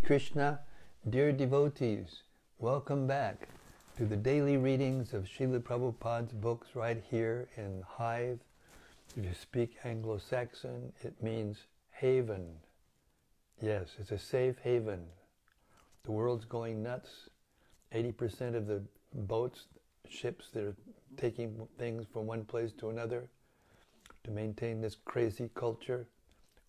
Krishna, dear devotees, welcome back to the daily readings of Srila Prabhupada's books right here in Hive. If you speak Anglo-Saxon, it means haven. Yes, it's a safe haven. The world's going nuts. 80% of the boats, ships that are taking things from one place to another to maintain this crazy culture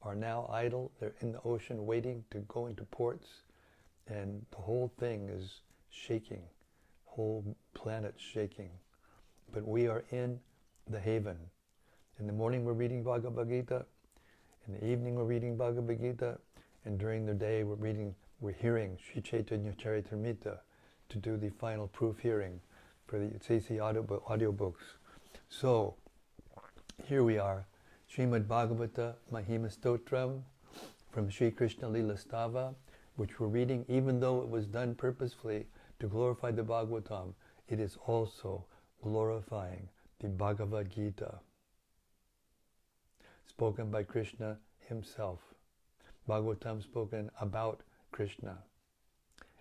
are now idle. They're in the ocean waiting to go into ports, and the whole thing is shaking. The whole planet's shaking. But we are in the haven. In the morning we're reading Bhagavad-gita, in the evening we're reading Bhagavad-gita, and during the day we're hearing Sri Chaitanya Charitamrita to do the final proof hearing for the CC audiobooks. So, here we are, Srimad Bhagavata Mahima Stotram from Sri Krishna Lila Stava, which we're reading even though it was done purposefully to glorify the Bhagavatam. It is also glorifying the Bhagavad-gita, spoken by Krishna himself. Bhagavatam spoken about Krishna.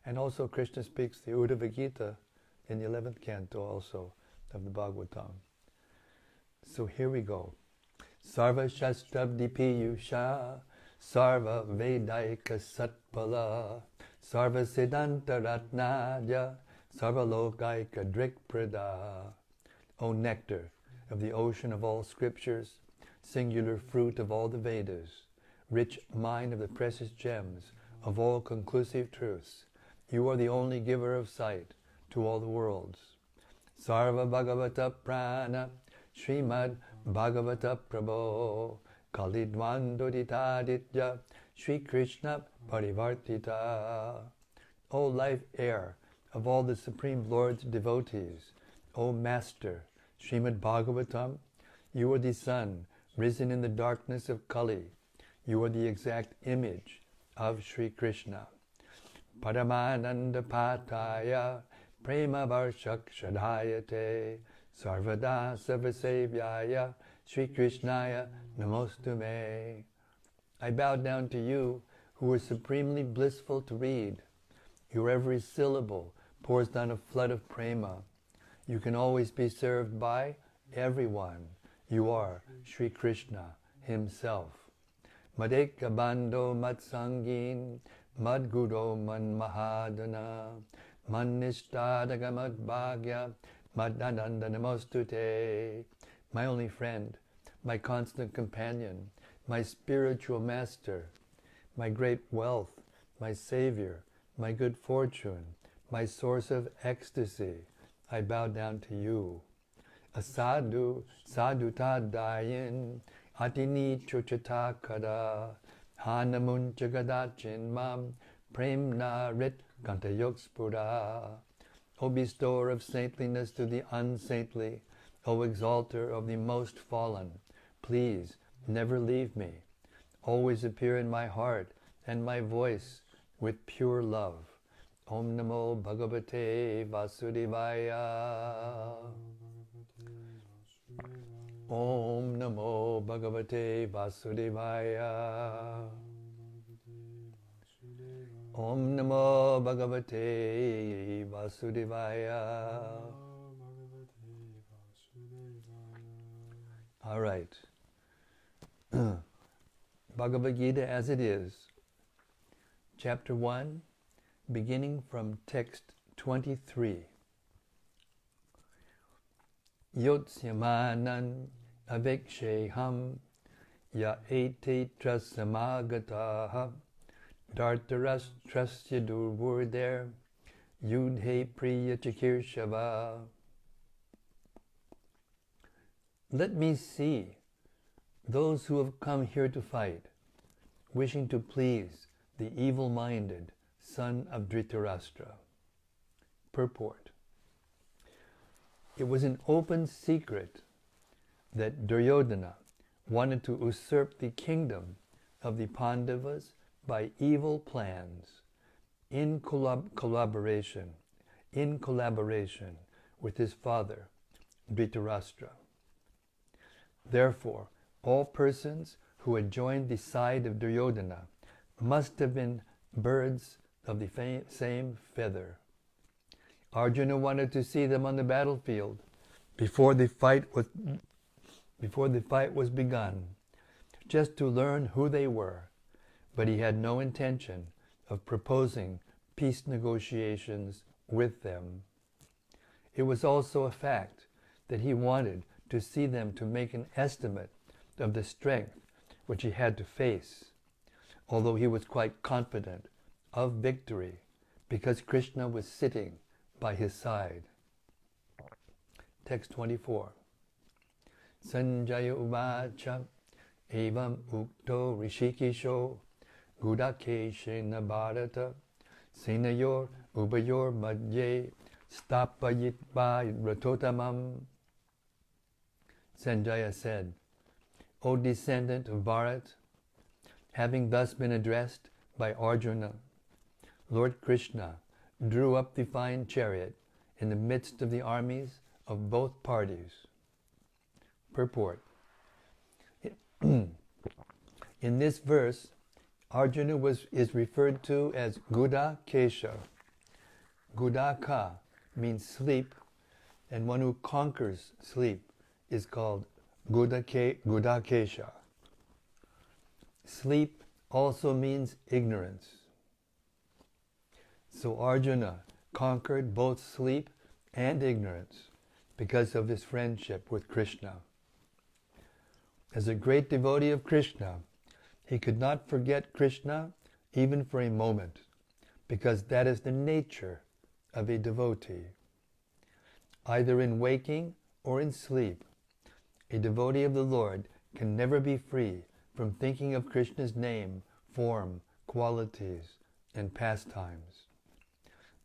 And also Krishna speaks the Uddhava Gita in the 11th canto also of the Bhagavatam. So here we go. Sarva Shastrabdi Piyusha, Sarva Vedaika Satpala, Sarva Siddhanta Ratnaja, Sarva Lokaika Drikprada. O nectar of the ocean of all scriptures, singular fruit of all the Vedas, rich mine of the precious gems of all conclusive truths, you are the only giver of sight to all the worlds. Sarva Bhagavata Prana, Srimad Bhagavata Prabho, Kalidvandoditaditya, Sri Krishna Parivartita. O life air of all the Supreme Lord's devotees, O Master, Srimad Bhagavatam, you are the sun risen in the darkness of Kali. You are the exact image of Sri Krishna. Paramananda Pataya, Prema Varshak Shadhayate, Sarvada Sarvasevyaya, Sri Krishnaya Namostume. I bow down to you who are supremely blissful to read. Your every syllable pours down a flood of prema. You can always be served by everyone. You are Sri Krishna himself. Madeka Bando Matsangin, Madguro Man Mahadana, Mannishtadaka Madbhagya, Madhananda Namostute. My only friend, my constant companion, my spiritual master, my great wealth, my savior, my good fortune, my source of ecstasy, I bow down to you. Asadu, sadutadayin, atini chochatakada, hanamun jagadachin mam, premna rit kantayokspura. O bestower of saintliness to the unsaintly, O exalter of the most fallen, please never leave me. Always appear in my heart and my voice with pure love. Om Namo Bhagavate Vasudevaya. Om Namo Bhagavate Vasudevaya. Om Namo Bhagavate Vasudevaya. All right. Bhagavad-gita As It Is, Chapter 1, beginning from text 23. Yotsamanan aviksheham ya ete trasamagataha dartarastrasya durvurder yudhe priya chakirshava. Let me see those who have come here to fight, wishing to please the evil-minded son of Dhritarashtra. Purport. It was an open secret that Duryodhana wanted to usurp the kingdom of the Pandavas by evil plans in collaboration with his father, Dhritarashtra. Therefore, all persons who had joined the side of Duryodhana must have been birds of the same feather. Arjuna wanted to see them on the battlefield before the fight was begun, just to learn who they were, but he had no intention of proposing peace negotiations with them. It was also a fact that he wanted to see them to make an estimate of the strength which he had to face, although he was quite confident of victory because Krishna was sitting by his side. Text 24. Sanjaya uvacha evam ukto rishikesho gudakeshena bharata senayor ubayor madhye stapayitva ratotamam. Sanjaya said, O descendant of Bharat, having thus been addressed by Arjuna, Lord Krishna drew up the fine chariot in the midst of the armies of both parties. Purport. In this verse, Arjuna is referred to as Gudakesha. Gudaka means sleep, and one who conquers sleep is called Gudakesha. Sleep also means ignorance. So Arjuna conquered both sleep and ignorance because of his friendship with Krishna. As a great devotee of Krishna, he could not forget Krishna even for a moment, because that is the nature of a devotee. Either in waking or in sleep, a devotee of the Lord can never be free from thinking of Krishna's name, form, qualities, and pastimes.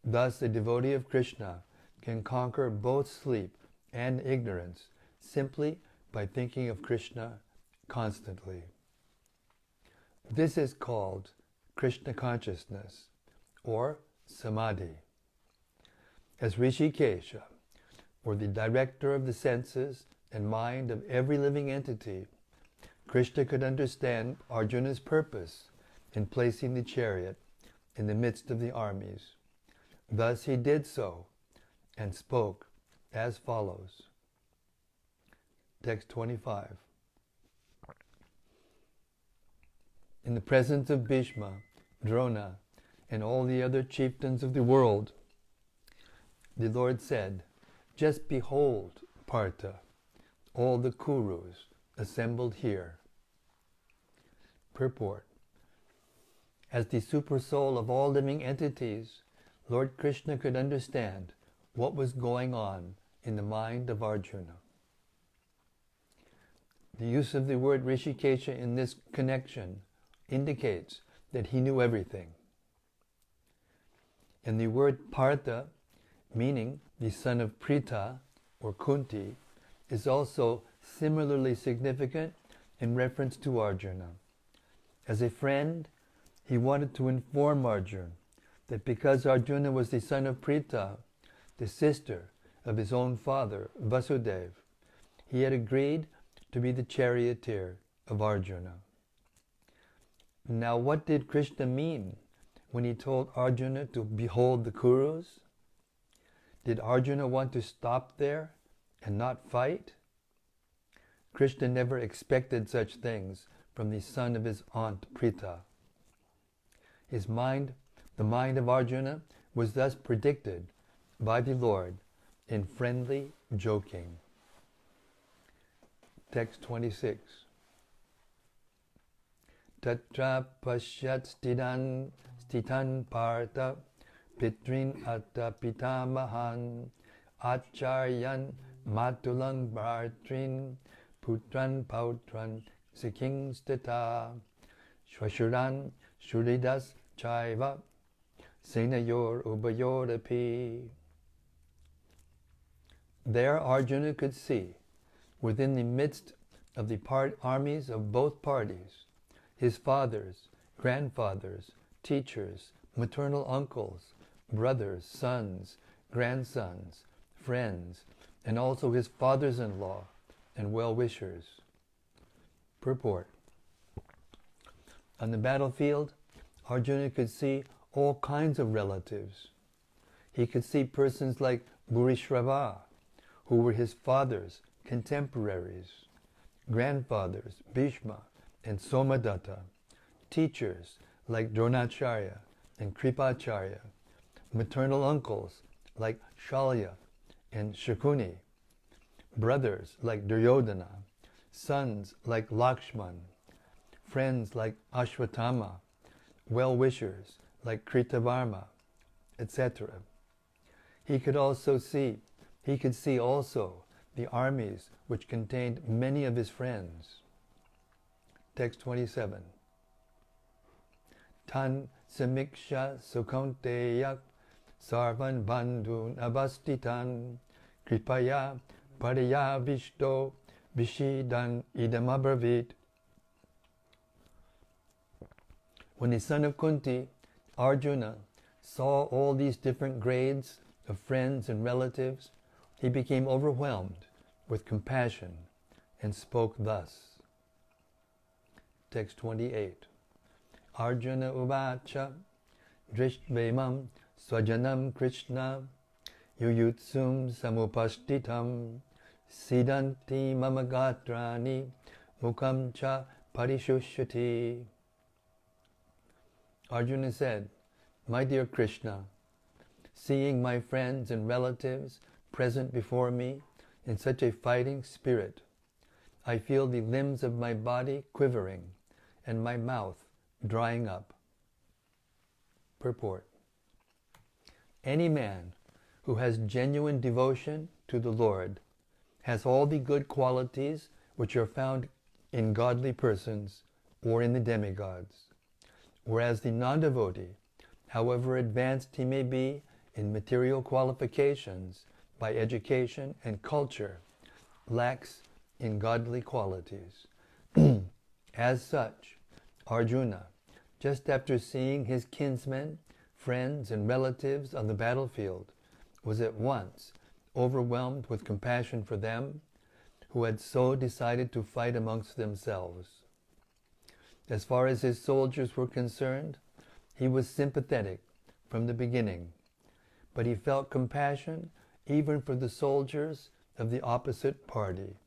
Thus, a devotee of Krishna can conquer both sleep and ignorance simply by thinking of Krishna constantly. This is called Krishna consciousness, or samadhi. As Rishikesha, or the director of the senses and mind of every living entity, Krishna could understand Arjuna's purpose in placing the chariot in the midst of the armies. Thus he did so and spoke as follows. Text 25. In the presence of Bhishma, Drona, and all the other chieftains of the world, the Lord said, just behold, Partha, all the Kurus assembled here. Purport. As the supersoul of all living entities, Lord Krishna could understand what was going on in the mind of Arjuna. The use of the word Rishikesha in this connection indicates that he knew everything. And the word Partha, meaning the son of Pritha or Kunti, is also similarly significant in reference to Arjuna. As a friend, he wanted to inform Arjuna that because Arjuna was the son of Pritha, the sister of his own father, Vasudeva, he had agreed to be the charioteer of Arjuna. Now, what did Krishna mean when he told Arjuna to behold the Kurus? Did Arjuna want to stop there and not fight? Krishna never expected such things from the son of his aunt Pritha. His mind, the mind of Arjuna, was thus predicted by the Lord in friendly joking. Text 26. Tatra pashyat stitan partha pitrin atta pitamahan acharyan matulang bhartrin putran pautran sikingstata shvashuran shuridas chaiva senayor ubayorapi. There Arjuna could see, within the midst of the armies of both parties, his fathers, grandfathers, teachers, maternal uncles, brothers, sons, grandsons, friends, and also his fathers-in-law and well-wishers. Purport. On the battlefield, Arjuna could see all kinds of relatives. He could see persons like Burishrava, who were his father's contemporaries, grandfathers, Bhishma and Somadatta, teachers like Dronacharya and Kripacharya, maternal uncles like Shalya and Shakuni, brothers like Duryodhana, sons like Lakshman, friends like Ashwatthama, well-wishers like Kritavarma, etc. He could see also the armies which contained many of his friends. Text 27. Tan samiksha sukaunteyak sarvan bandhun avastitan kripaya paraya vishto vishidan idamabravit. When the son of Kunti, Arjuna, saw all these different grades of friends and relatives, he became overwhelmed with compassion and spoke thus. Text 28. Arjuna uvacha drishtvaimam swajanam Krishna yuyutsum samupashtitam siddhanti mamagatrani mukam cha parishushati. Arjuna said, "My dear Krishna, seeing my friends and relatives present before me in such a fighting spirit, I feel the limbs of my body quivering and my mouth drying up." Purport. Any man who has genuine devotion to the Lord has all the good qualities which are found in godly persons or in the demigods, whereas the non-devotee, however advanced he may be in material qualifications by education and culture, lacks in godly qualities. As such, Arjuna, just after seeing his kinsmen, friends, and relatives on the battlefield, was at once overwhelmed with compassion for them who had so decided to fight amongst themselves. As far as his soldiers were concerned, he was sympathetic from the beginning, but he felt compassion even for the soldiers of the opposite party,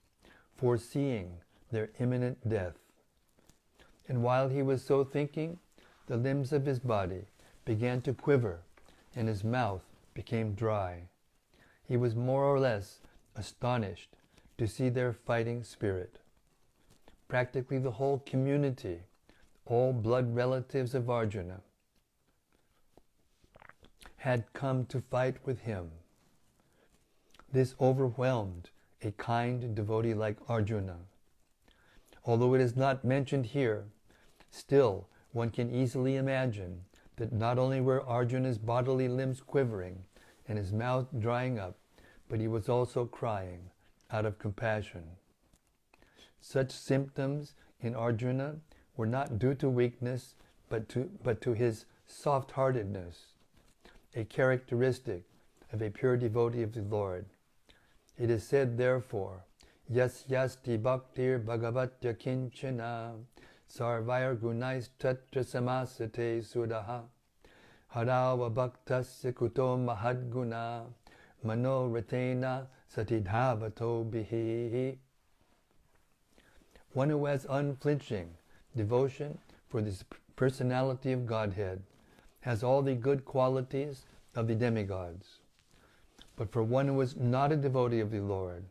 foreseeing their imminent death. And while he was so thinking, the limbs of his body began to quiver and his mouth became dry. He was more or less astonished to see their fighting spirit. Practically the whole community, all blood relatives of Arjuna, had come to fight with him. This overwhelmed a kind devotee like Arjuna. Although it is not mentioned here, still one can easily imagine that not only were Arjuna's bodily limbs quivering and his mouth drying up, but he was also crying out of compassion. Such symptoms in Arjuna were not due to weakness, but to his soft-heartedness, a characteristic of a pure devotee of the Lord. It is said, therefore, Yas yasti bhaktir bhagavatya kinchana sarvair gunais tatra samasate sudaha harava bhaktasya kuto mahadguna mano ratena satidhavato bihi. One who has unflinching devotion for the personality of Godhead has all the good qualities of the demigods. But for one who is not a devotee of the Lord,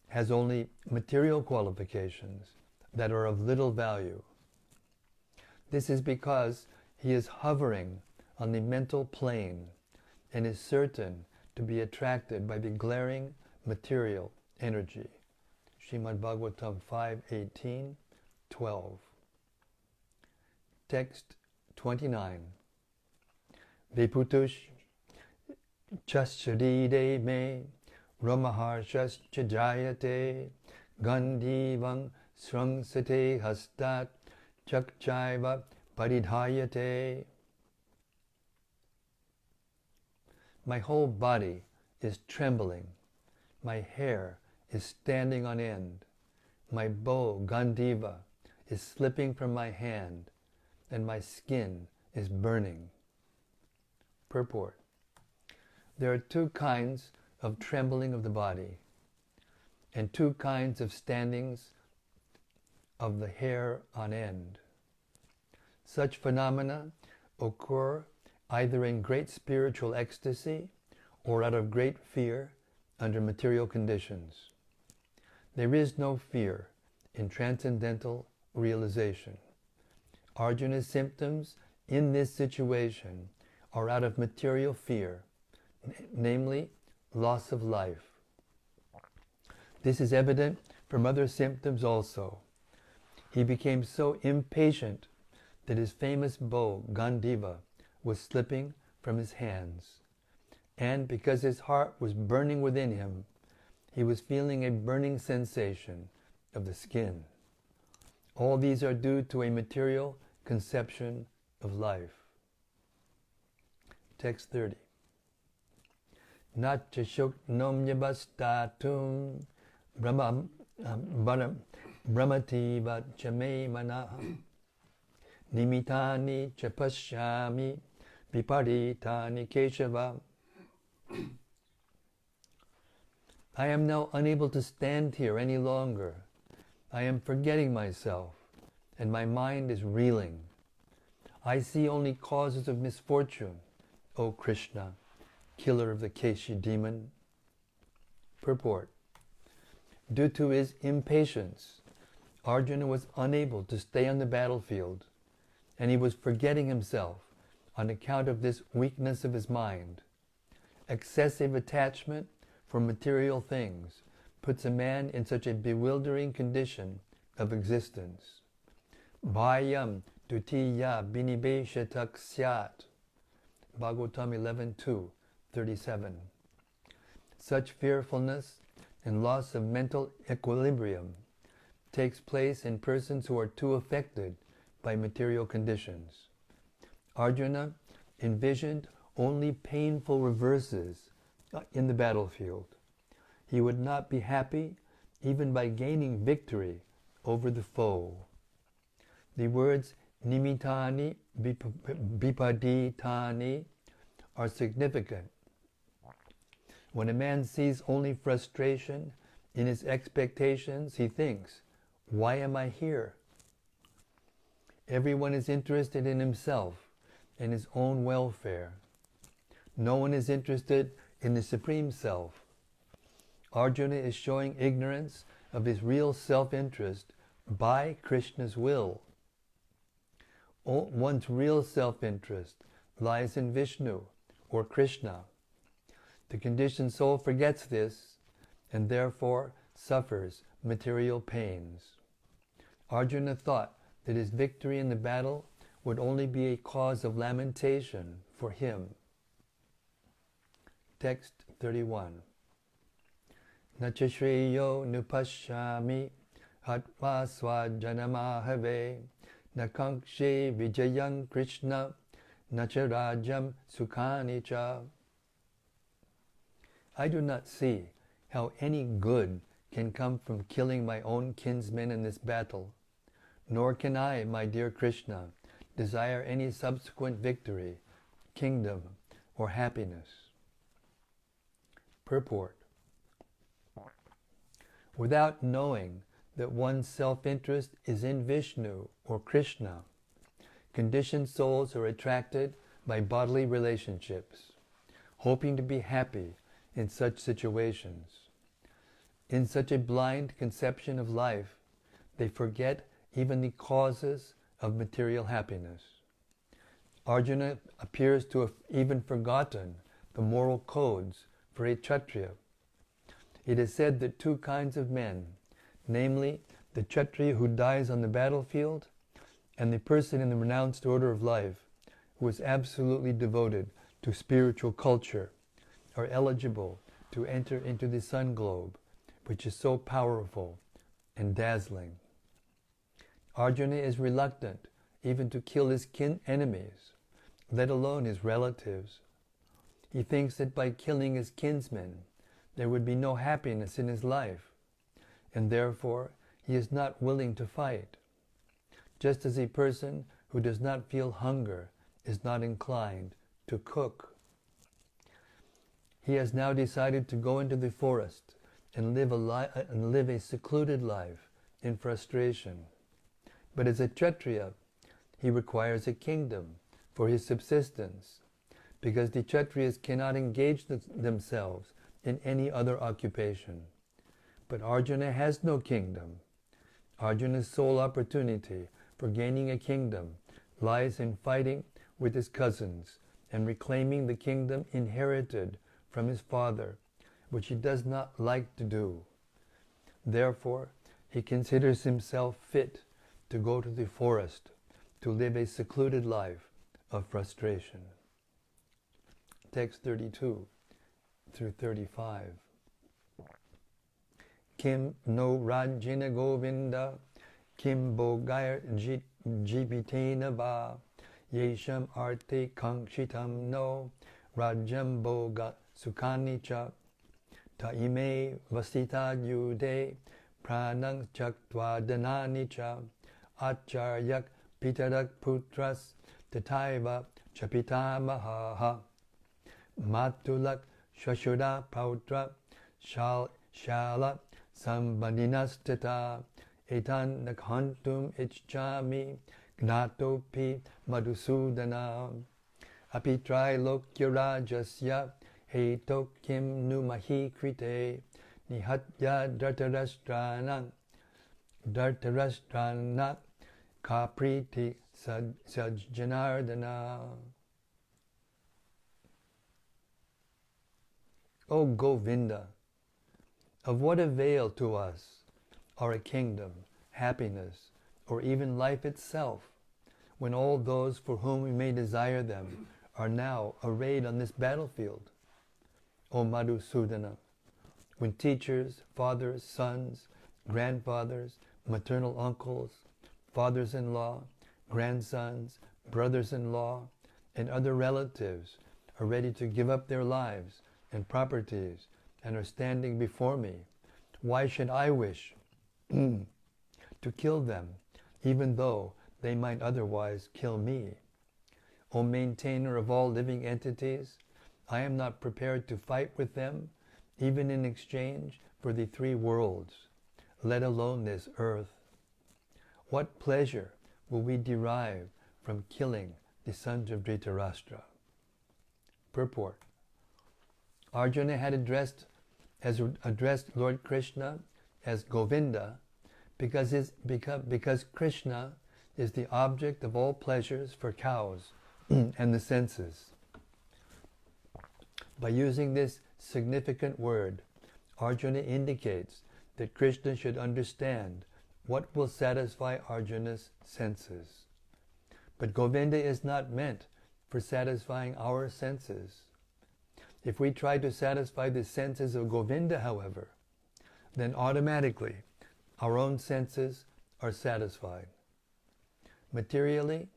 has only material qualifications that are of little value. This is because he is hovering on the mental plane and is certain to be attracted by the glaring material energy. Srimad Bhagavatam 5:18, 12. Text 29. Viputush chasharide me ramaharshas chajayate gandhivam srangsate hastat chakchaiva paridhayate. My whole body is trembling. My hair is standing on end. My bow, Gandhiva, is slipping from my hand, and my skin is burning. Purport. There are two kinds of trembling of the body, and two kinds of standings of the hair on end. Such phenomena occur either in great spiritual ecstasy or out of great fear under material conditions. There is no fear in transcendental realization. Arjuna's symptoms in this situation are out of material fear, namely loss of life. This is evident from other symptoms also. He became so impatient that his famous bow, Gandiva, was slipping from his hands. And because his heart was burning within him, he was feeling a burning sensation of the skin. All these are due to a material conception of life. Text 30. Natcha shuknomyabastatum brahmativa chame mana nimitani chapashyami viparitani keshava. I am now unable to stand here any longer. I am forgetting myself, and my mind is reeling. I see only causes of misfortune, O Krishna, killer of the Keshi demon. Purport. Due to his impatience, Arjuna was unable to stay on the battlefield, and he was forgetting himself on account of this weakness of his mind. Excessive attachment for material things puts a man in such a bewildering condition of existence. Bhayam dutiya binibeshatak syat. Bhagavatam 11:2, 37. Such fearfulness and loss of mental equilibrium takes place in persons who are too affected by material conditions. Arjuna envisioned only painful reverses in the battlefield. He would not be happy even by gaining victory over the foe. The words nimitani vipaditani are significant. When a man sees only frustration in his expectations, he thinks, why am I here? Everyone is interested in himself and his own welfare. No one is interested in the Supreme Self. Arjuna is showing ignorance of his real self-interest by Krishna's will. One's real self-interest lies in Vishnu or Krishna. The conditioned soul forgets this and therefore suffers material pains. Arjuna thought that his victory in the battle would only be a cause of lamentation for him. Text 31. Nachashreyo nupashyami hatva swajanamahave nakankshe vijayam Krishna nacharajam sukhanicha. I do not see how any good can come from killing my own kinsmen in this battle, nor can I, my dear Krishna, desire any subsequent victory, kingdom, or happiness. Purport. Without knowing that one's self-interest is in Vishnu or Krishna, conditioned souls are attracted by bodily relationships, hoping to be happy in such situations. In such a blind conception of life, they forget even the causes of material happiness. Arjuna appears to have even forgotten the moral codes for a Kshatriya. It is said that two kinds of men, namely the Kshatriya who dies on the battlefield and the person in the renounced order of life who is absolutely devoted to spiritual culture, are eligible to enter into the sun globe, which is so powerful and dazzling. Arjuna is reluctant even to kill his enemies, let alone his relatives. He thinks that by killing his kinsmen, there would be no happiness in his life, and therefore he is not willing to fight. just as a person who does not feel hunger is not inclined to cook. He has now decided to go into the forest and live a secluded life in frustration. But as a Kshatriya, he requires a kingdom for his subsistence, because the Kshatriyas cannot engage themselves in any other occupation. But Arjuna has no kingdom. Arjuna's sole opportunity for gaining a kingdom lies in fighting with his cousins and reclaiming the kingdom inherited from his father, which he does not like to do. Therefore, he considers himself fit to go to the forest to live a secluded life of frustration. Text 32 through 35. Kim no rajina govinda, kim bogayar jibitena va, yesham arte kankshitam no, rajam boga sukhani cha, ta ime vasita yude, pranang chaktva danani cha, acharyak pitarak putras, tataiva chapita mahaha, matulak shashura pautra, shala sambandinastata, etan nakhantum ichchami, gnatopi madhusudana, apitrai lokya rajasya, heto kim numahi krite, nihatya dhartarashtrana, kapriti sajjanardana. O Govinda, of what avail to us are a kingdom, happiness, or even life itself, when all those for whom we may desire them are now arrayed on this battlefield? O Madhusudana, when teachers, fathers, sons, grandfathers, maternal uncles, fathers-in-law, grandsons, brothers-in-law, and other relatives are ready to give up their lives and properties and are standing before me, why should I wish to kill them, even though they might otherwise kill me? O maintainer of all living entities, I am not prepared to fight with them, even in exchange for the three worlds, let alone this earth. What pleasure will we derive from killing the sons of Dhritarashtra? Purport. Arjuna had addressed Lord Krishna as Govinda because Krishna is the object of all pleasures for cows and the senses. By using this significant word, Arjuna indicates that Krishna should understand what will satisfy Arjuna's senses. But Govinda is not meant for satisfying our senses. If we try to satisfy the senses of Govinda, however, then automatically our own senses are satisfied. Materially,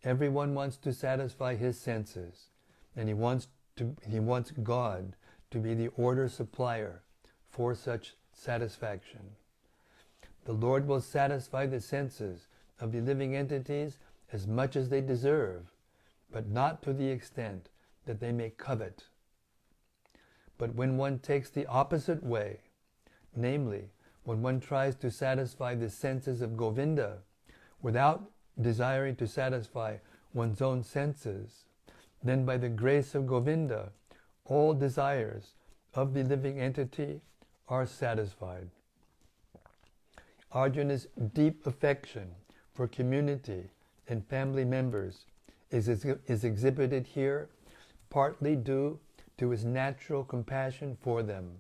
everyone wants to satisfy his senses, and he wants God to be the order supplier for such satisfaction. The Lord will satisfy the senses of the living entities as much as they deserve, but not to the extent that they may covet. But when one takes the opposite way, namely, when one tries to satisfy the senses of Govinda without desiring to satisfy one's own senses, then by the grace of Govinda, all desires of the living entity are satisfied. Arjuna's deep affection for community and family members is exhibited here partly due to his natural compassion for them.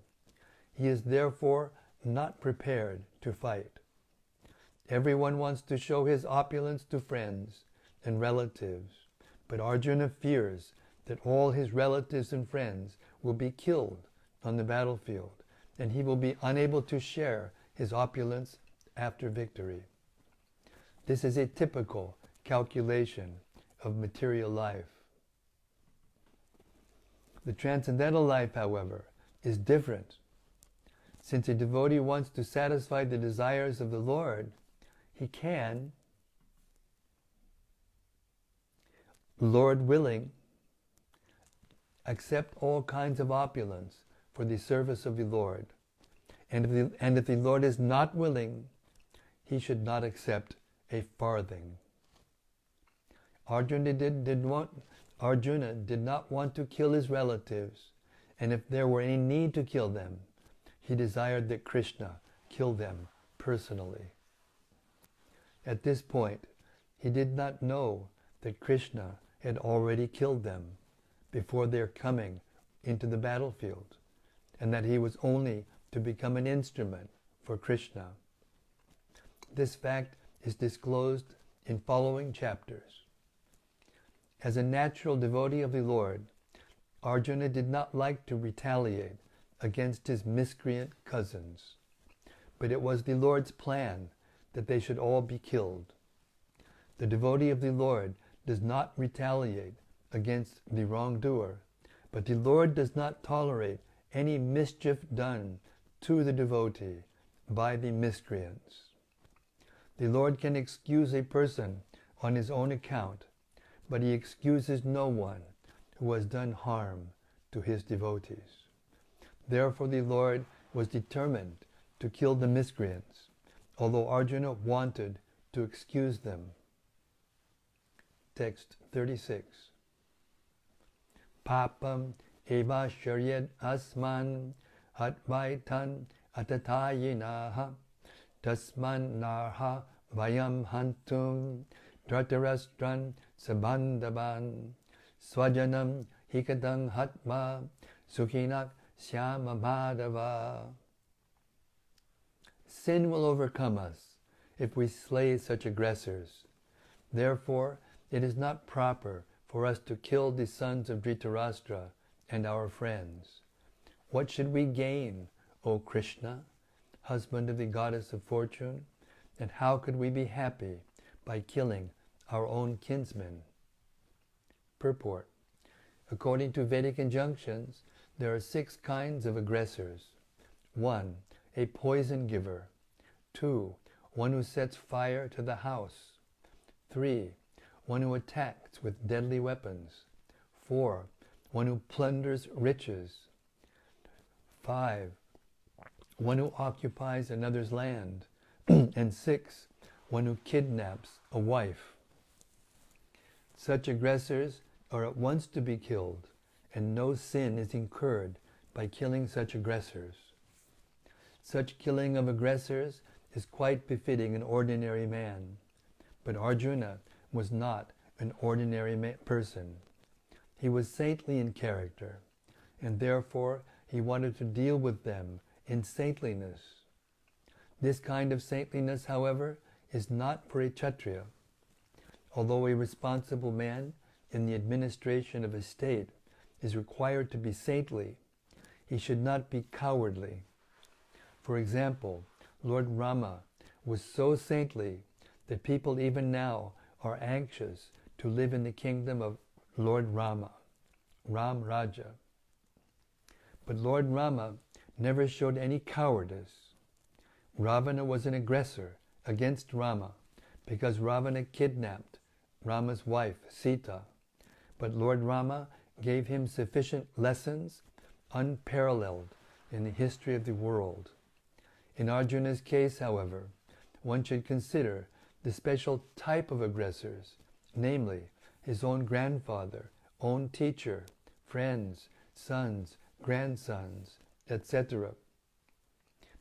He is therefore not prepared to fight. Everyone wants to show his opulence to friends and relatives, but Arjuna fears that all his relatives and friends will be killed on the battlefield, and he will be unable to share his opulence after victory. This is a typical calculation of material life. The transcendental life, however, is different. Since a devotee wants to satisfy the desires of the Lord, he can, Lord willing, accept all kinds of opulence for the service of the Lord. And if the Lord is not willing, he should not accept a farthing. Arjuna did not want to kill his relatives, and if there were any need to kill them, he desired that Krishna kill them personally. At this point, he did not know that Krishna had already killed them before their coming into the battlefield, and that he was only to become an instrument for Krishna. This fact is disclosed in following chapters. As a natural devotee of the Lord, Arjuna did not like to retaliate against his miscreant cousins, but it was the Lord's plan that they should all be killed. The devotee of the Lord does not retaliate against the wrongdoer, but the Lord does not tolerate any mischief done to the devotee by the miscreants. The Lord can excuse a person on his own account, but he excuses no one who has done harm to his devotees. Therefore the Lord was determined to kill the miscreants, although Arjuna wanted to excuse them. Text 36. Papam eva sharyad asman hatvaitan atatayinaha tasman narha vayam hantum dhritarashtrân sabandhavan swajanam hikadang hatma sukhinak syama madhava. Sin will overcome us if we slay such aggressors. Therefore, it is not proper for us to kill the sons of Dhritarashtra and our friends. What should we gain, O Krishna, husband of the goddess of fortune? And how could we be happy by killing our own kinsmen? Purport. According to Vedic injunctions, there are 6 kinds of aggressors. 1. A poison giver. 2. One who sets fire to the house. 3. One who attacks with deadly weapons. 4. One who plunders riches. 5. One who occupies another's land. And 6. One who kidnaps a wife. Such aggressors are at once to be killed, and no sin is incurred by killing such aggressors. Such killing of aggressors is quite befitting an ordinary man. But Arjuna was not an ordinary person. He was saintly in character, and therefore he wanted to deal with them in saintliness. This kind of saintliness, however, is not for a Kshatriya. Although a responsible man in the administration of a state is required to be saintly, he should not be cowardly. For example, Lord Rama was so saintly that people even now are anxious to live in the kingdom of Lord Rama, Ram Raja. But Lord Rama never showed any cowardice. Ravana was an aggressor against Rama because Ravana kidnapped Rama's wife, Sita. But Lord Rama gave him sufficient lessons, unparalleled in the history of the world. In Arjuna's case, however, one should consider the special type of aggressors, namely his own grandfather, own teacher, friends, sons, grandsons, etc.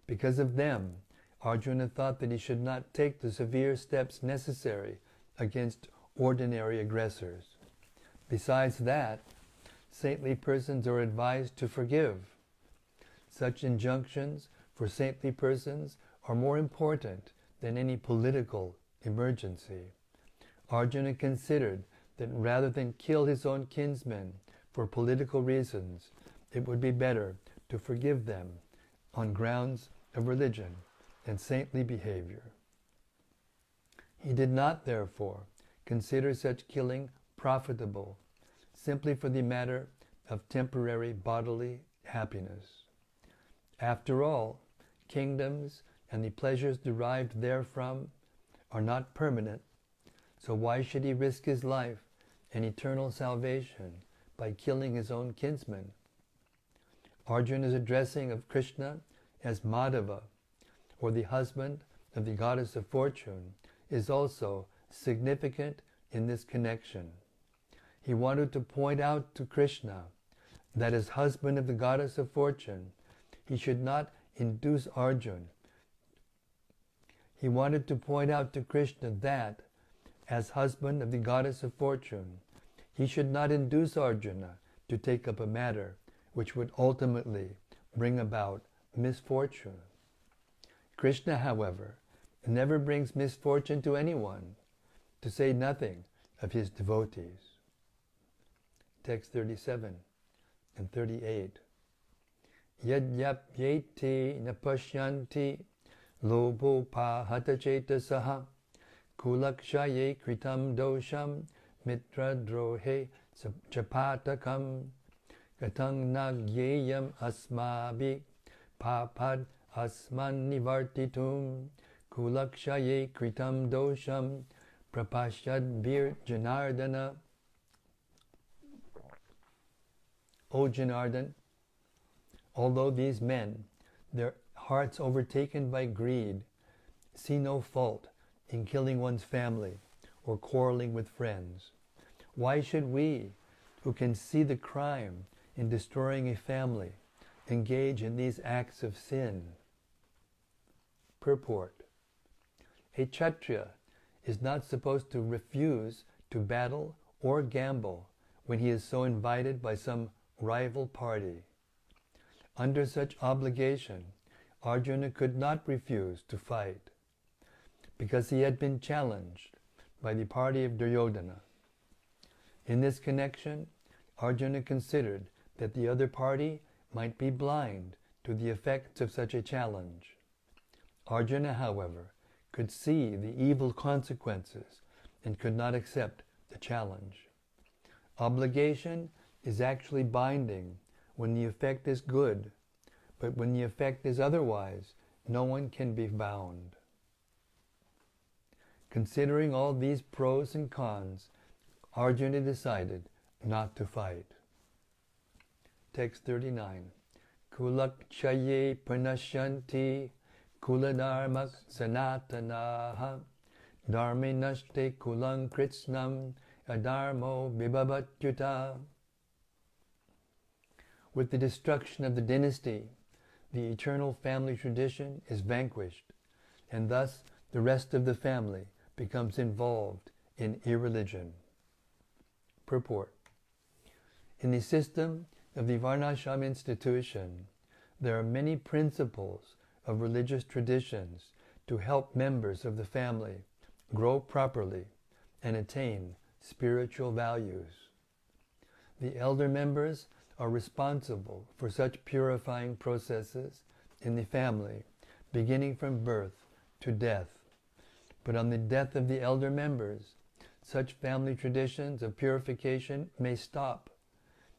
Because of them, Arjuna thought that he should not take the severe steps necessary against ordinary aggressors. Besides that, saintly persons are advised to forgive. Such injunctions for saintly persons are more important than any political emergency. Arjuna considered that rather than kill his own kinsmen for political reasons, it would be better to forgive them on grounds of religion and saintly behavior. He did not, therefore, consider such killing profitable, simply for the matter of temporary bodily happiness. After all, kingdoms and the pleasures derived therefrom are not permanent, so why should he risk his life and eternal salvation by killing his own kinsman. Arjuna's addressing of Krishna as Madhava, or the husband of the goddess of fortune, is also significant in this connection. He wanted to point out to Krishna that as husband of the goddess of fortune, he should not induce Arjuna. He wanted to point out to Krishna that, as husband of the goddess of fortune, he should not induce Arjuna to take up a matter which would ultimately bring about misfortune. Krishna, however, never brings misfortune to anyone, to say nothing of his devotees. Text 37 and 38. Yadyapyeti napashyanti lobo pahata chetasaha kulakshaye kritam dosham mitra drohe chapatakam gatang nagyeyam asmabi papad asman nivartitum kulakshaye kritam dosham prapashad bir janardana. O Janardan, although these men, their hearts overtaken by greed, see no fault in killing one's family or quarreling with friends, why should we, who can see the crime in destroying a family, engage in these acts of sin? Purport. A Kshatriya is not supposed to refuse to battle or gamble when he is so invited by some rival party. Under such obligation, Arjuna could not refuse to fight, because he had been challenged by the party of Duryodhana. In this connection, Arjuna considered that the other party might be blind to the effects of such a challenge. Arjuna, however, could see the evil consequences and could not accept the challenge. Obligation is actually binding when the effect is good, but when the effect is otherwise, no one can be bound. Considering all these pros and cons, Arjuna decided not to fight. Text 39. Kulakchaye pranashyanti kuladharmak sanatanaha dharme nashte kulang kritsnam adharmo vibhavatyuta. With the destruction of the dynasty, the eternal family tradition is vanquished, and thus the rest of the family becomes involved in irreligion. Purport. In the system of the Varnashram institution, there are many principles of religious traditions to help members of the family grow properly and attain spiritual values. The elder members are responsible for such purifying processes in the family, beginning from birth to death. But on the death of the elder members, such family traditions of purification may stop,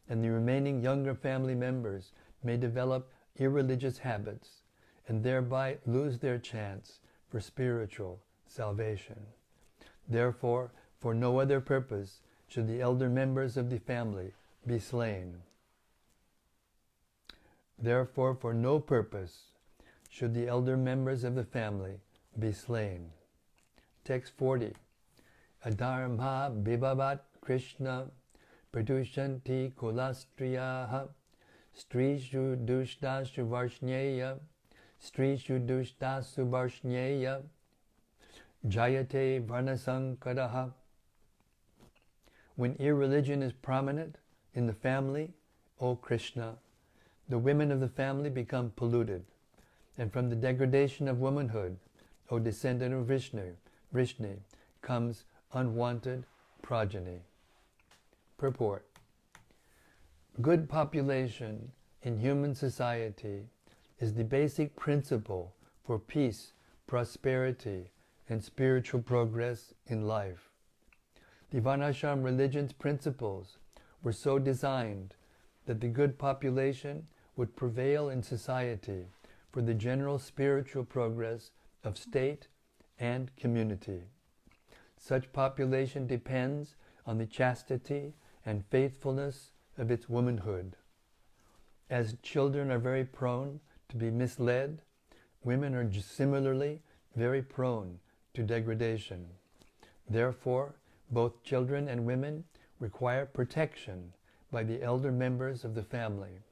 and the remaining younger family members may develop irreligious habits and thereby lose their chance for spiritual salvation. Therefore, for no other purpose should the elder members of the family be slain. Therefore, for no purpose should the elder members of the family be slain. Text 40. Adharma bibhavat Krishna pradushanti kulastriyaha strishu dushtashu varshneya strishu dushtasu varshneya jayate varnasankaraha. When irreligion is prominent in the family, O Krishna, the women of the family become polluted, and from the degradation of womanhood, O descendant of Vrishni, comes unwanted progeny. Purport. Good population in human society is the basic principle for peace, prosperity, and spiritual progress in life. The Varnashram religion's principles were so designed that the good population would prevail in society for the general spiritual progress of state and community. Such population depends on the chastity and faithfulness of its womanhood. As children are very prone to be misled, women are similarly very prone to degradation. Therefore, both children and women require protection by the elder members of the family.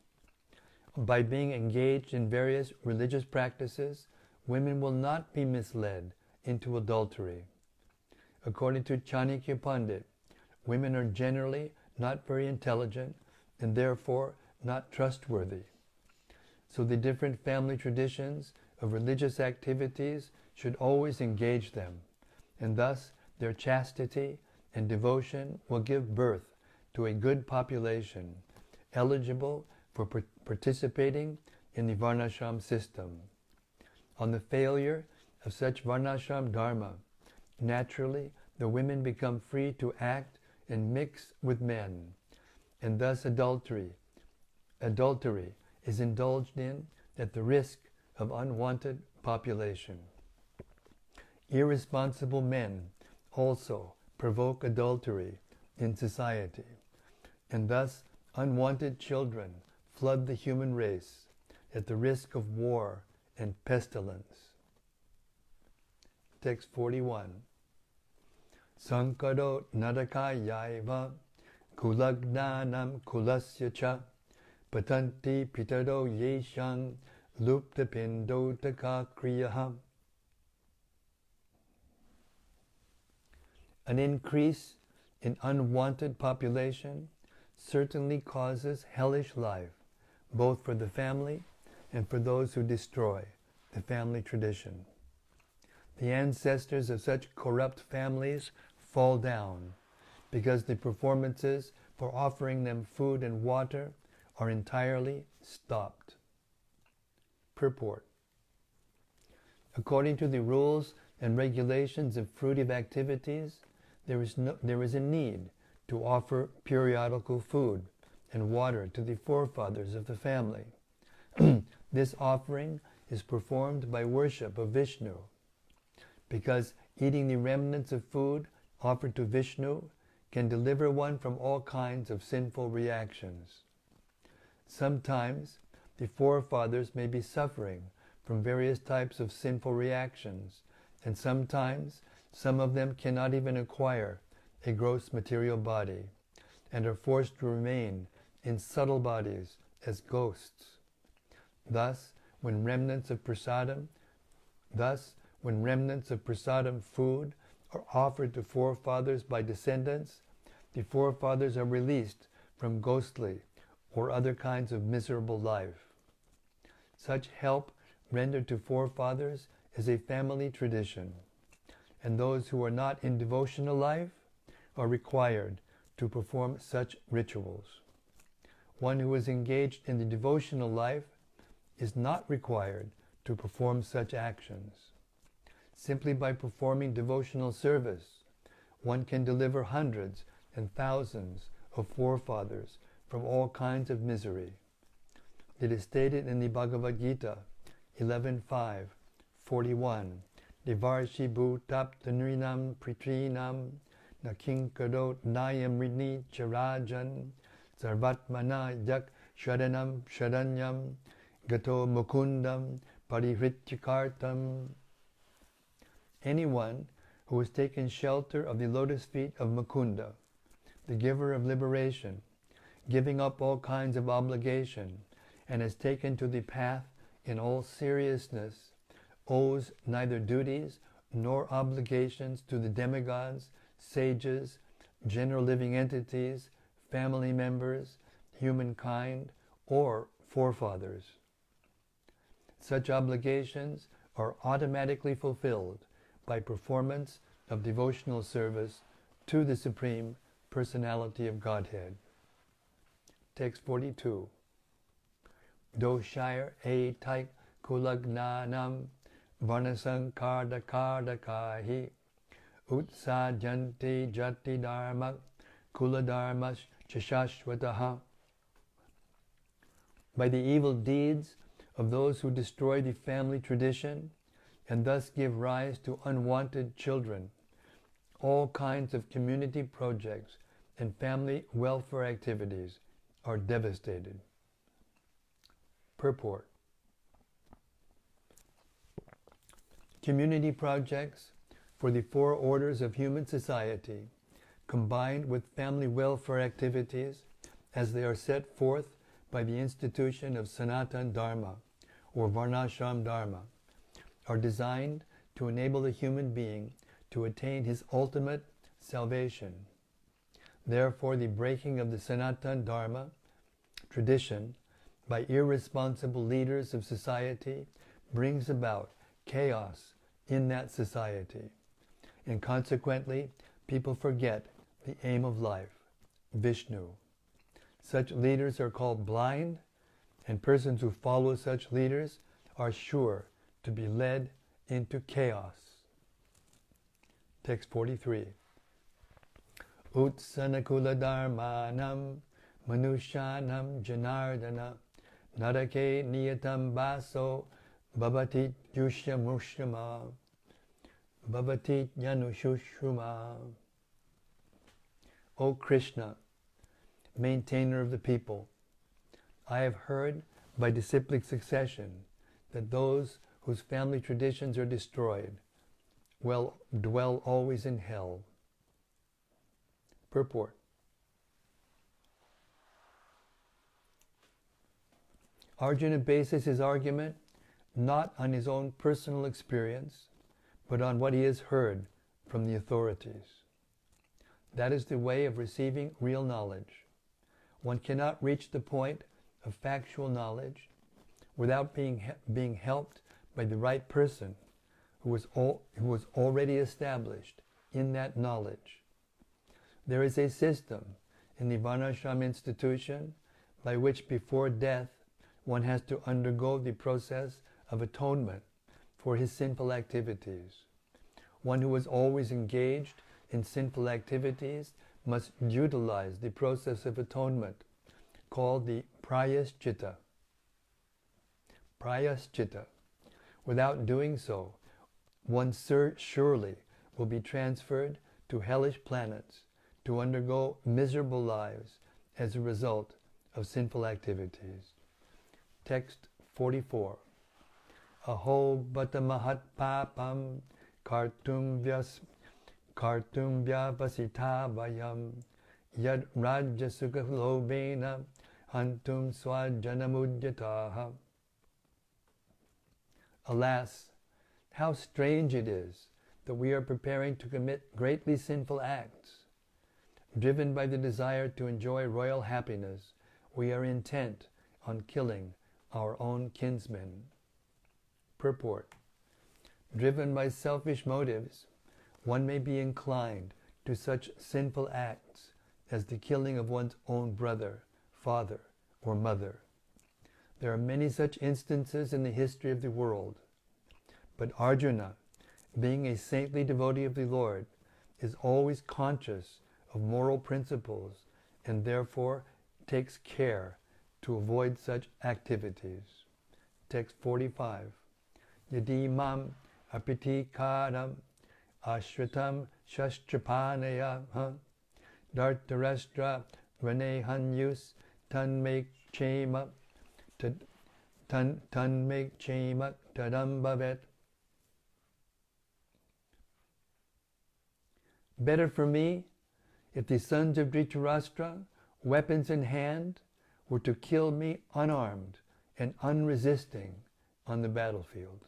By being engaged in various religious practices, women will not be misled into adultery. According to Chanakya Pandit, women are generally not very intelligent and therefore not trustworthy. So the different family traditions of religious activities should always engage them, and thus their chastity and devotion will give birth to a good population, eligible for participating in the Varnashram system. On the failure of such Varnashram dharma, naturally the women become free to act and mix with men, and thus adultery is indulged in at the risk of unwanted population. Irresponsible men also provoke adultery in society, and thus unwanted children flood the human race at the risk of war and pestilence. Text 41. Sankaro nadakayaiva kulagnanam kulasya cha patanti pitado yeshang luptapindotaka kriyaha. An increase in unwanted population certainly causes hellish life, both for the family and for those who destroy the family tradition. The ancestors of such corrupt families fall down because the performances for offering them food and water are entirely stopped. Purport. According to the rules and regulations of fruitive activities, there is a need to offer periodical food and water to the forefathers of the family. This offering is performed by worship of Vishnu, because eating the remnants of food offered to Vishnu can deliver one from all kinds of sinful reactions. Sometimes the forefathers may be suffering from various types of sinful reactions, and sometimes some of them cannot even acquire a gross material body and are forced to remain in subtle bodies as ghosts. Thus, when remnants of prasadam food are offered to forefathers by descendants, the forefathers are released from ghostly or other kinds of miserable life. Such help rendered to forefathers is a family tradition, and those who are not in devotional life are required to perform such rituals. One who is engaged in the devotional life is not required to perform such actions. Simply by performing devotional service, one can deliver hundreds and thousands of forefathers from all kinds of misery. It is stated in the Bhagavad-gita 11.5.41, Divarshi bhutaptanrinam pritrinam nakinkadot nayamrini charajan sarvatmana yak sharanam sharanyam gato mukundam parihrityakartam. Anyone who has taken shelter of the lotus feet of Mukunda, the giver of liberation, giving up all kinds of obligation, and has taken to the path in all seriousness, owes neither duties nor obligations to the demigods, sages, general living entities, family members, humankind, or forefathers. Such obligations are automatically fulfilled by performance of devotional service to the Supreme Personality of Godhead. Text 42. Doshire e taik kulagnanam varnasankardakardakahi utsajanti jati dharmak kuladharmas chashashvataha. By the evil deeds of those who destroy the family tradition and thus give rise to unwanted children, all kinds of community projects and family welfare activities are devastated. Purport. Community projects for the four orders of human society, combined with family welfare activities as they are set forth by the institution of Sanatana Dharma or Varnashram Dharma, are designed to enable the human being to attain his ultimate salvation. Therefore, the breaking of the Sanatana Dharma tradition by irresponsible leaders of society brings about chaos in that society, and consequently, people forget the aim of life, Vishnu. Such leaders are called blind, and persons who follow such leaders are sure to be led into chaos. Text 43. Utsanakula dharmanam manushanam janardana narake niyatam baso bhavati yushamushama bhavati yanushushuma. O Krishna, maintainer of the people, I have heard by disciplic succession that those whose family traditions are destroyed dwell always in hell. Purport. Arjuna bases his argument not on his own personal experience, but on what he has heard from the authorities. That is the way of receiving real knowledge. One cannot reach the point of factual knowledge without being helped by the right person who was already established in that knowledge. There is a system in the Varnashram institution by which before death one has to undergo the process of atonement for his sinful activities. One who is always engaged in sinful activities must utilize the process of atonement called the Prayaschita. Without doing so, one surely will be transferred to hellish planets to undergo miserable lives as a result of sinful activities. Text 44. Aho bata mahat papam kartum vyapasita vayam yad rajya sukha lobena hantum swajanamudyataha. Alas, how strange it is that we are preparing to commit greatly sinful acts. Driven by the desire to enjoy royal happiness, we are intent on killing our own kinsmen. Purport. Driven by selfish motives, one may be inclined to such sinful acts as the killing of one's own brother, father, or mother. There are many such instances in the history of the world. But Arjuna, being a saintly devotee of the Lord, is always conscious of moral principles and therefore takes care to avoid such activities. Text 45. Yadi mam apitikaram ashritam shastrapanaya dartarastra ranehanyus tanmek chema tanmek chema tadam bhavet. Better for me if the sons of Dhritarashtra, weapons in hand, were to kill me unarmed and unresisting on the battlefield.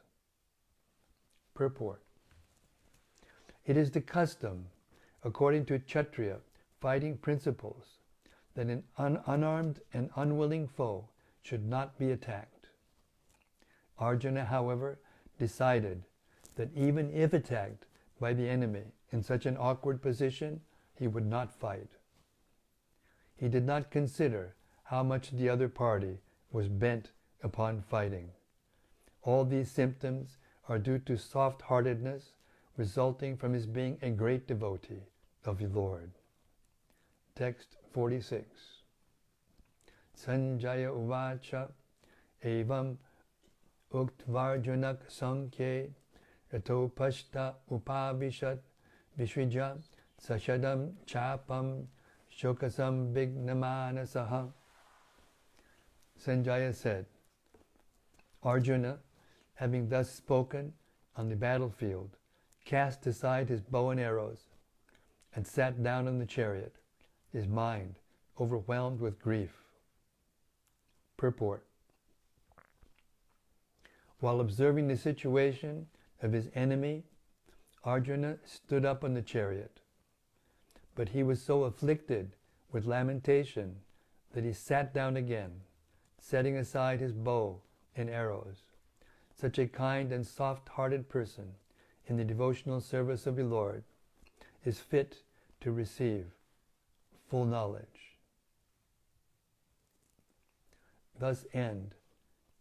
Purport. It is the custom, according to Kshatriya fighting principles, that an unarmed and unwilling foe should not be attacked. Arjuna, however, decided that even if attacked by the enemy in such an awkward position, he would not fight. He did not consider how much the other party was bent upon fighting. All these symptoms are due to soft-heartedness resulting from his being a great devotee of the Lord. Text 46. Sanjaya uvacha evam uktvarjunak sankhe rato pashta upavishat vishvija sashadam chapam shokasam vignamanasaha. Sanjaya said, Arjuna, having thus spoken on the battlefield, cast aside his bow and arrows and sat down in the chariot, his mind overwhelmed with grief. Purport. While observing the situation of his enemy, Arjuna stood up on the chariot, but he was so afflicted with lamentation that he sat down again, setting aside his bow and arrows. Such a kind and soft-hearted person in the devotional service of the Lord is fit to receive full knowledge. Thus end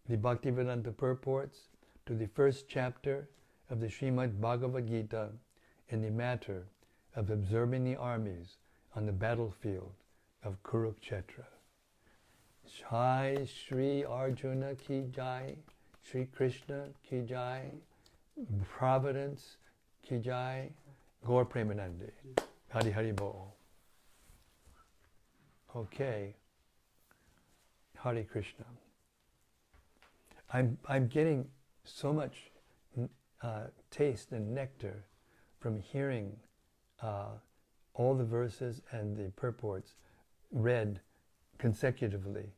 the Bhaktivedanta purports to the first chapter of the Srimad Bhagavad-gita in the matter of observing the armies on the battlefield of Kuruksetra. Jai Shri Arjuna ki jai, Shri Krishna ki jai, Providence ki jai, Gaur Premanande. Hari Hari Bol. Okay. Hare Krishna. I'm getting so much taste and nectar from hearing all the verses and the purports read consecutively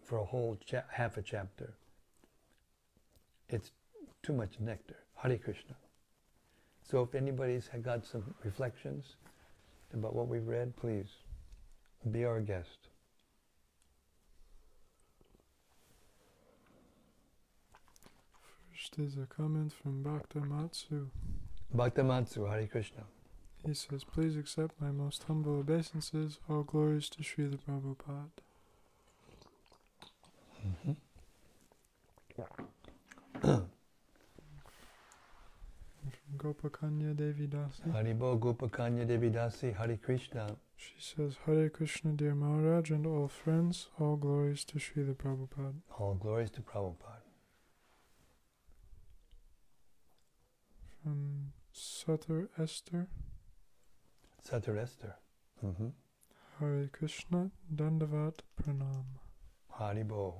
for a whole half a chapter. It's too much nectar. Hare Krishna. So if anybody's got some reflections about what we've read, please be our guest. First is a comment from Bhaktamatsu. Bhaktamatsu, Hare Krishna. He says, please accept my most humble obeisances. All glories to Srila Prabhupada. From Gopakanya Devi Dasi. Haribo Gopakanya Devi Dasi, Hare Krishna. She says, Hare Krishna, dear Maharaj and all friends, all glories to Srila Prabhupada. All glories to Prabhupada. From Satar Esther. Satar Esther. Hare Krishna, Dandavat Pranam. Haribo.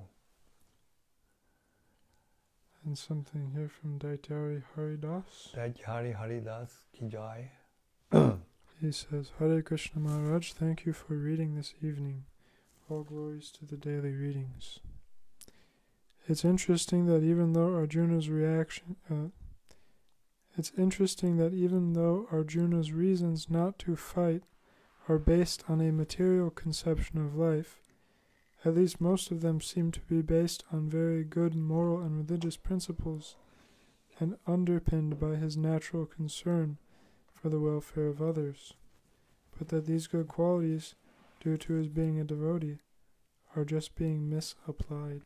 And something here from Daityari Haridas. Daityari Haridas ki jai. He says, Hare Krishna Maharaj, thank you for reading this evening. All glories to the daily readings. It's interesting that even though Arjuna's reasons not to fight are based on a material conception of life, at least most of them seem to be based on very good moral and religious principles and underpinned by his natural concern for the welfare of others, but that these good qualities, due to his being a devotee, are just being misapplied.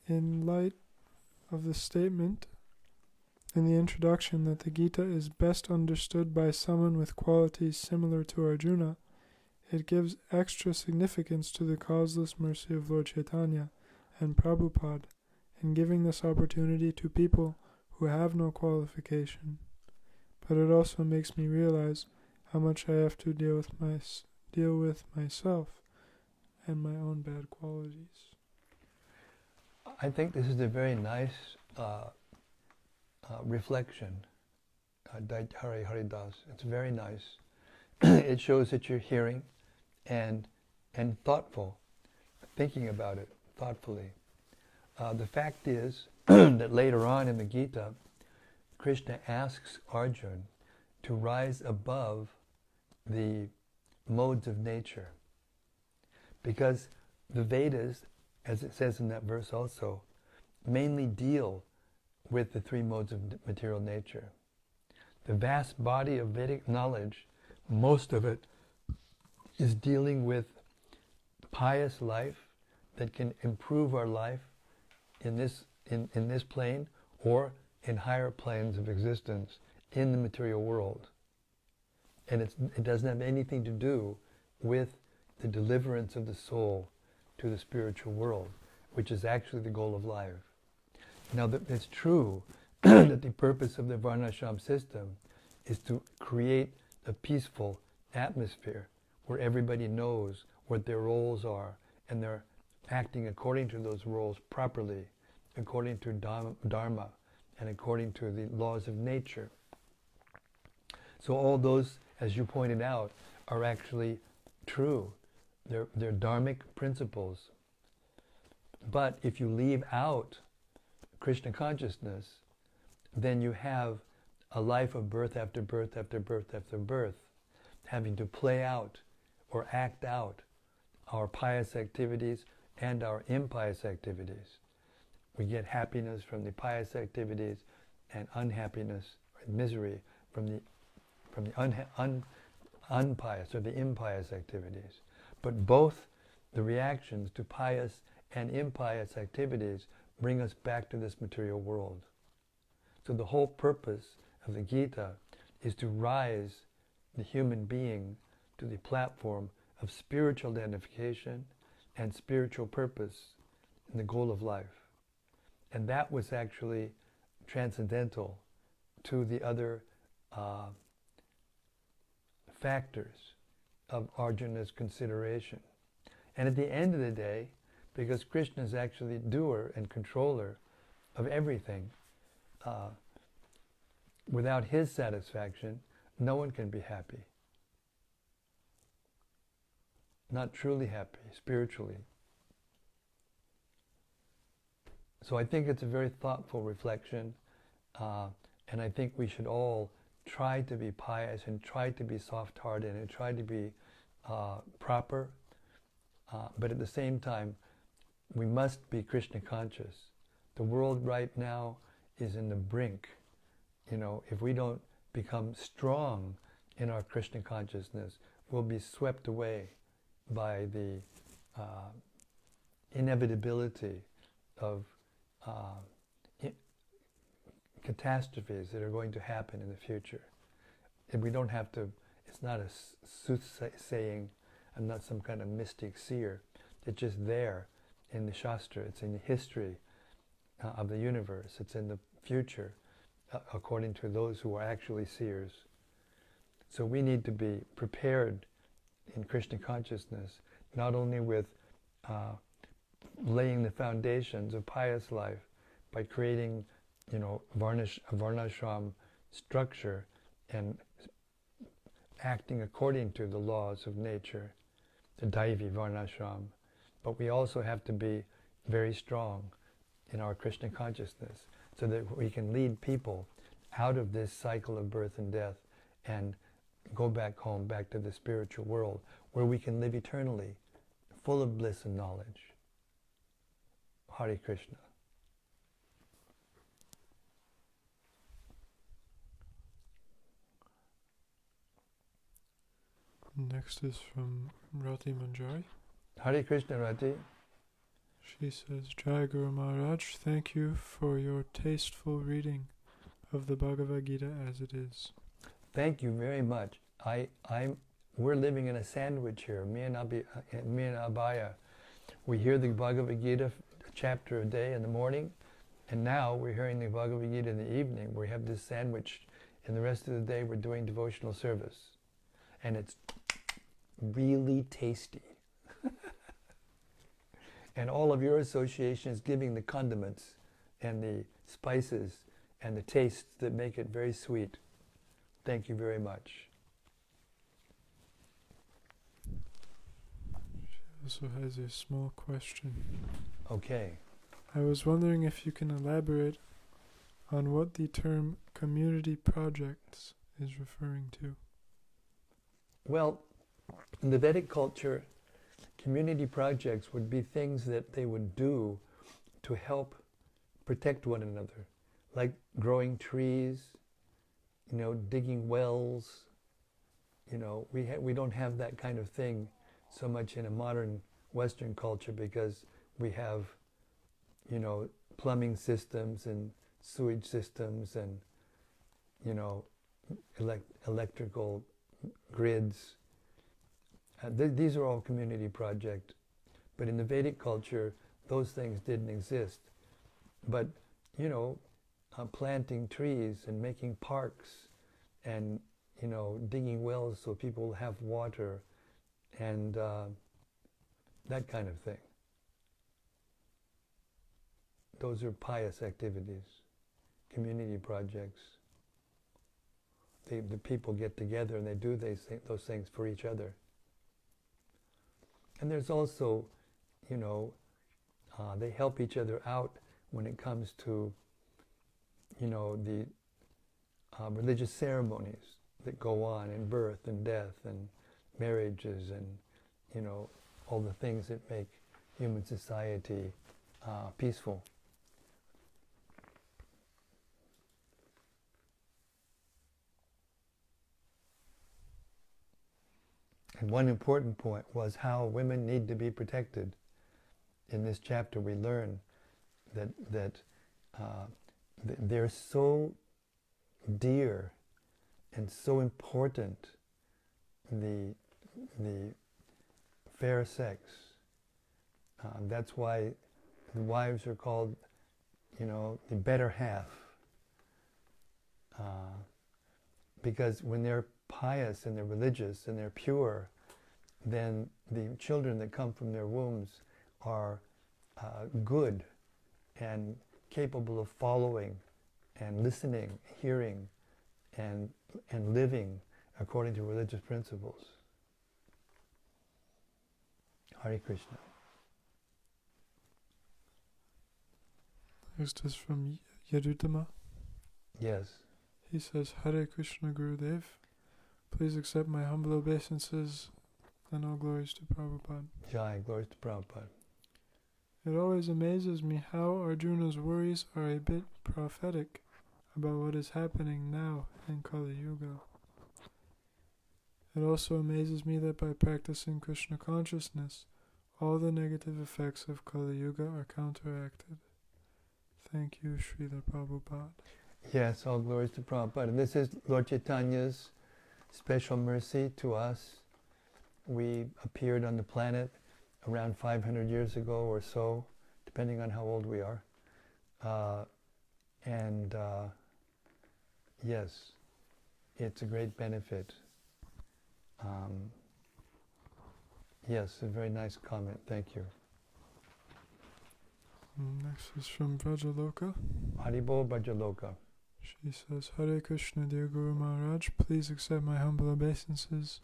In light of the statement in the introduction that the Gita is best understood by someone with qualities similar to Arjuna, it gives extra significance to the causeless mercy of Lord Chaitanya and Prabhupada in giving this opportunity to people who have no qualification. But it also makes me realize how much I have to deal with myself and my own bad qualities. I think this is a very nice reflection, Daityari Haridas. It's very nice. It shows that you're hearing and thoughtful, thinking about it thoughtfully. The fact is that later on in the Gita, Krishna asks Arjuna to rise above the modes of nature, because the Vedas, as it says in that verse also, mainly deal with the three modes of material nature. The vast body of Vedic knowledge, most of it is dealing with pious life that can improve our life in this plane or in higher planes of existence in the material world. And it doesn't have anything to do with the deliverance of the soul to the spiritual world, which is actually the goal of life. Now, it's true that the purpose of the Varnashram system is to create a peaceful atmosphere where everybody knows what their roles are and they're acting according to those roles properly, according to Dharma and according to the laws of nature. So all those, as you pointed out, are actually true. They're dharmic principles. But if you leave out Krishna consciousness, then you have a life of birth after birth after birth after birth, having to play out or act out our pious activities and our impious activities. We get happiness from the pious activities and unhappiness or misery from the unpious or the impious activities. But both the reactions to pious and impious activities bring us back to this material world. So the whole purpose of the Gita is to rise the human being to the platform of spiritual identification and spiritual purpose in the goal of life. And that was actually transcendental to the other factors of Arjuna's consideration. And at the end of the day, because Krishna is actually doer and controller of everything, without his satisfaction, no one can be happy. Not truly happy, spiritually. So I think it's a very thoughtful reflection, and I think we should all try to be pious and try to be soft-hearted and try to be proper, but at the same time, we must be Krishna conscious. The world right now is in the brink. If we don't become strong in our Krishna consciousness, we'll be swept away by the inevitability of catastrophes that are going to happen in the future. And we don't have to, it's not a soothsaying, I'm not some kind of mystic seer. It's just there in the Shastra, it's in the history of the universe, it's in the future, according to those who are actually seers. So we need to be prepared in Krishna consciousness, not only with laying the foundations of pious life by creating, varnashram structure and acting according to the laws of nature, the Daivi varnashram, but we also have to be very strong in our Krishna consciousness so that we can lead people out of this cycle of birth and death and go back home, back to the spiritual world, where we can live eternally, full of bliss and knowledge. Hare Krishna. Next is from Rati Manjari. Hare Krishna, Rati. She says, Jai Guru Maharaj, thank you for your tasteful reading of the Bhagavad-gita As It Is. Thank you very much. We're living in a sandwich here, me and Abhaya. We hear the Bhagavad-gita a chapter a day in the morning, and now we're hearing the Bhagavad-gita in the evening. We have this sandwich, and the rest of the day we're doing devotional service. And it's really tasty. And all of your association is giving the condiments and the spices and the tastes that make it very sweet. Thank you very much. She also has a small question. Okay. I was wondering if you can elaborate on what the term community projects is referring to. Well, in the Vedic culture, community projects would be things that they would do to help protect one another, like growing trees, digging wells. We don't have that kind of thing so much in a modern Western culture because we have, plumbing systems and sewage systems and, electrical grids. These are all community projects. But in the Vedic culture, those things didn't exist. But, planting trees and making parks and digging wells so people have water, and that kind of thing. Those are pious activities, community projects. The people get together and they do those things for each other. And there's also, they help each other out when it comes to, the religious ceremonies that go on in birth and death and marriages and, all the things that make human society peaceful. And one important point was how women need to be protected. In this chapter we learn that they're so dear and so important, the fair sex. That's why the wives are called, the better half. Because when they're pious and they're religious and they're pure, then the children that come from their wombs are good and capable of following and listening, hearing, and living according to religious principles. Hare Krishna. Next is from Yadutama. Yes. He says, Hare Krishna Gurudev, please accept my humble obeisances and all glories to Prabhupada. Jai, glories to Prabhupada. It always amazes me how Arjuna's worries are a bit prophetic about what is happening now in Kali Yuga. It also amazes me that by practicing Krishna consciousness, all the negative effects of Kali Yuga are counteracted. Thank you, Srila Prabhupada. Yes, all glories to Prabhupada. And this is Lord Chaitanya's special mercy to us. We appeared on the planet around 500 years ago or so, depending on how old we are. Yes, it's a great benefit. Yes, a very nice comment. Thank you. Next is from Vrajaloka. Haribo Vrajaloka. She says, Hare Krishna, dear Guru Maharaj, please accept my humble obeisances.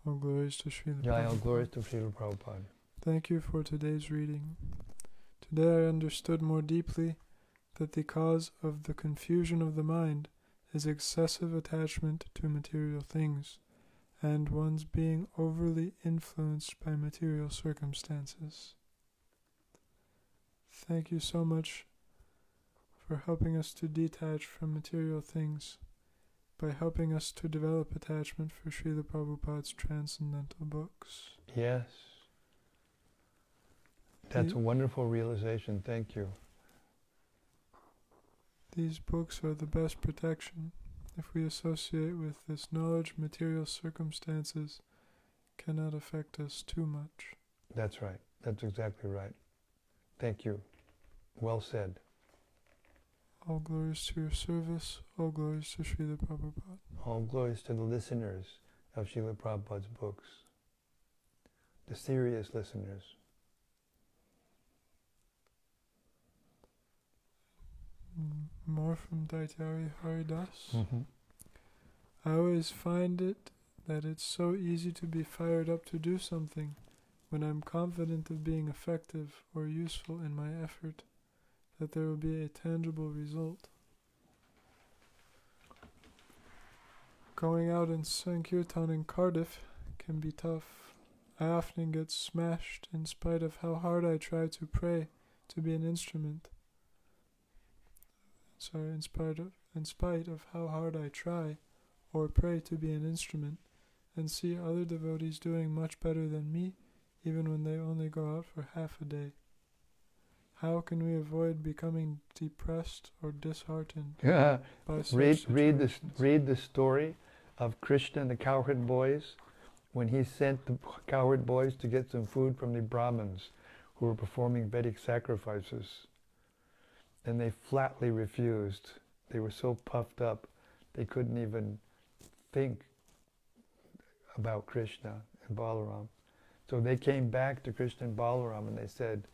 All glories to Srila Jai, Prabhupada. all glories to Srila Prabhupada. Thank you for today's reading. Today I understood more deeply that the cause of the confusion of the mind is excessive attachment to material things, and one's being overly influenced by material circumstances. Thank you so much for helping us to detach from material things by helping us to develop attachment for Srila Prabhupada's transcendental books. Yes. That's a wonderful realization. Thank you. These books are the best protection. If we associate with this knowledge, material circumstances cannot affect us too much. That's right. That's exactly right. Thank you. Well said. All glories to your service. All glories to Srila Prabhupada. All glories to the listeners of Srila Prabhupada's books. The serious listeners. More from Daitari Haridas. Mm-hmm. I always find it that it's so easy to be fired up to do something when I'm confident of being effective or useful in my effort, that there will be a tangible result. Going out and Sankirtan in Cardiff can be tough. I often get smashed in spite of how hard I try to pray to be an instrument. In spite of how hard I try or pray to be an instrument, and see other devotees doing much better than me, even when they only go out for half a day. How can we avoid becoming depressed or disheartened by such situations? Read the story of Krishna and the cowherd boys when he sent the cowherd boys to get some food from the Brahmins who were performing Vedic sacrifices. And they flatly refused. They were so puffed up they couldn't even, think about Krishna and Balaram. So they came back to Krishna and Balaram and they said,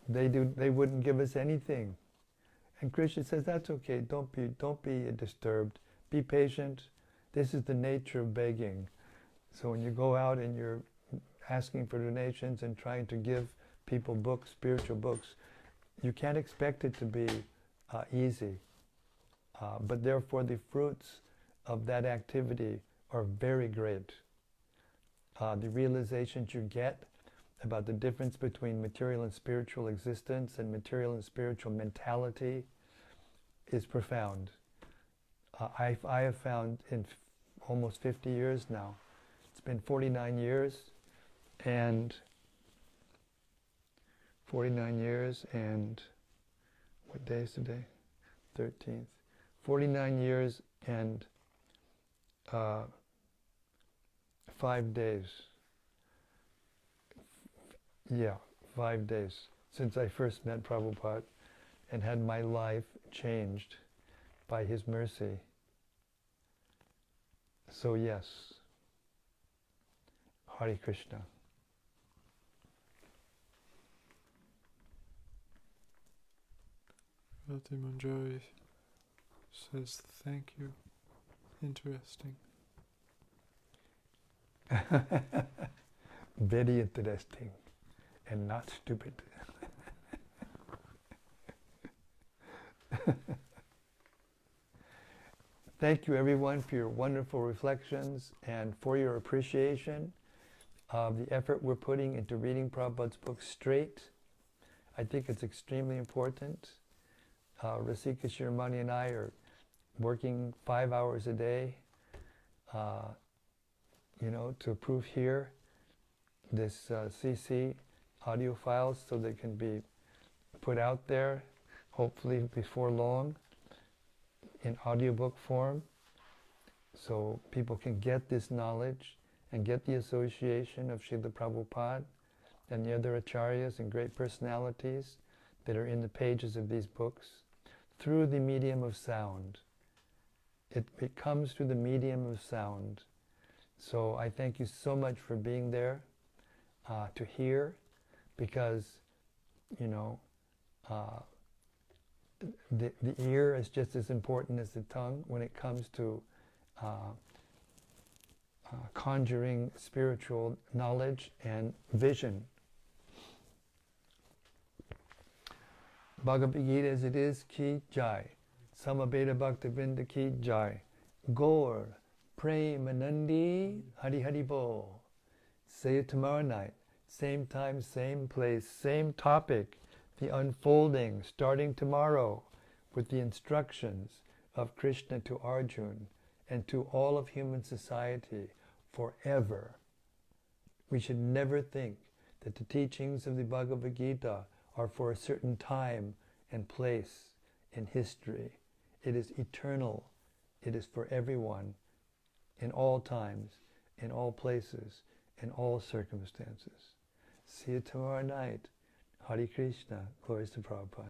they wouldn't give us anything. And Krishna says, that's okay, don't be disturbed, be patient. This is the nature of begging. So when you go out and you're asking for donations and trying to give people books, spiritual books, you can't expect it to be easy. But therefore the fruits of that activity are very great. The realizations you get about the difference between material and spiritual existence and material and spiritual mentality is profound. I have found in almost 50 years now, it's been 49 years and what day is today? 13th. 49 years and 5 days. 5 days since I first met Prabhupada and had my life changed by his mercy. So yes, Hare Krishna. Rati Manjari says, thank you. Interesting. Very interesting and not stupid. Thank you everyone for your wonderful reflections and for your appreciation of the effort we're putting into reading Prabhupada's book straight. I think it's extremely important. Rasika Shirmani and I are working 5 hours a day, to approve here this CC audio files so they can be put out there, hopefully before long, in audiobook form, so people can get this knowledge and get the association of Srila Prabhupada and the other acharyas and great personalities that are in the pages of these books through the medium of sound. It comes through the medium of sound. So I thank you so much for being there to hear, because, the ear is just as important as the tongue when it comes to conjuring spiritual knowledge and vision. Bhagavad-gita As It Is ki jai. Samaveta Bhaktivedanta ki jai. Gaur Premanandi Hari Hari Bol. See you tomorrow night. Same time, same place, same topic. The unfolding starting tomorrow with the instructions of Krishna to Arjuna and to all of human society forever. We should never think that the teachings of the Bhagavad-gita are for a certain time and place in history. It is eternal. It is for everyone, in all times, in all places, in all circumstances. See you tomorrow night. Hare Krishna. Glories to Prabhupada.